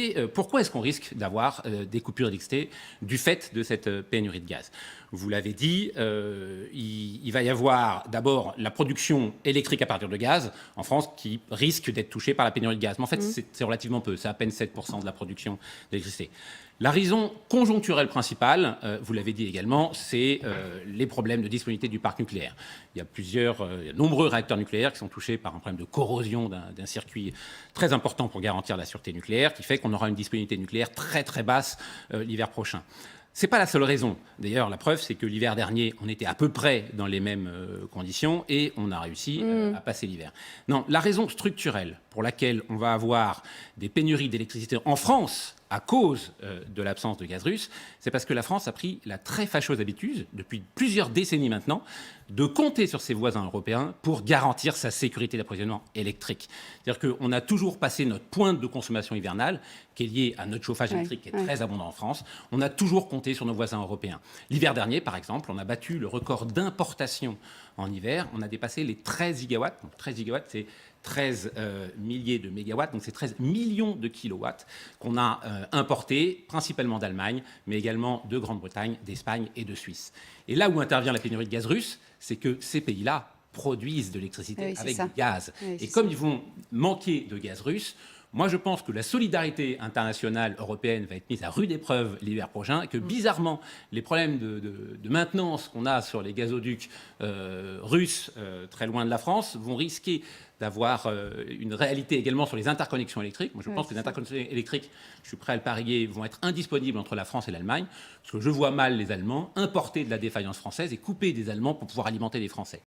Et pourquoi est-ce qu'on risque d'avoir des coupures d'électricité du fait de cette pénurie de gaz? Vous l'avez dit, il va y avoir d'abord la production électrique à partir de gaz en France qui risque d'être touchée par la pénurie de gaz. Mais en fait, c'est relativement peu, c'est à peine 7% de la production d'électricité. La raison conjoncturelle principale, vous l'avez dit également, c'est les problèmes de disponibilité du parc nucléaire. Il y a nombreux réacteurs nucléaires qui sont touchés par un problème de corrosion d'un circuit très important pour garantir la sûreté nucléaire, qui fait qu'on aura une disponibilité nucléaire très très basse l'hiver prochain. Ce n'est pas la seule raison. D'ailleurs, la preuve, c'est que l'hiver dernier, on était à peu près dans les mêmes conditions et on a réussi à passer l'hiver. Non, la raison structurelle pour laquelle on va avoir des pénuries d'électricité en France à cause de l'absence de gaz russe, c'est parce que la France a pris la très fâcheuse habitude, depuis plusieurs décennies maintenant, de compter sur ses voisins européens pour garantir sa sécurité d'approvisionnement électrique. C'est-à-dire qu'on a toujours passé notre pointe de consommation hivernale, qui est liée à notre chauffage électrique, qui est très abondant en France. On a toujours compté sur nos voisins européens. L'hiver dernier, par exemple, on a battu le record d'importation en hiver. On a dépassé les 13 gigawatts. Donc 13 gigawatts, c'est 13 milliers de mégawatts, donc c'est 13 millions de kilowatts qu'on a importés, principalement d'Allemagne, mais également de Grande-Bretagne, d'Espagne et de Suisse. Et là où intervient la pénurie de gaz russe, c'est que ces pays-là produisent de l'électricité avec du gaz. Et comme ils vont manquer de gaz russe, moi, je pense que la solidarité internationale européenne va être mise à rude épreuve l'hiver prochain et que, bizarrement, les problèmes de maintenance qu'on a sur les gazoducs russes très loin de la France vont risquer d'avoir une réalité également sur les interconnexions électriques. Moi, je pense que les interconnexions électriques, je suis prêt à le parier, vont être indisponibles entre la France et l'Allemagne, parce que je vois mal les Allemands importer de la défaillance française et couper des Allemands pour pouvoir alimenter les Français.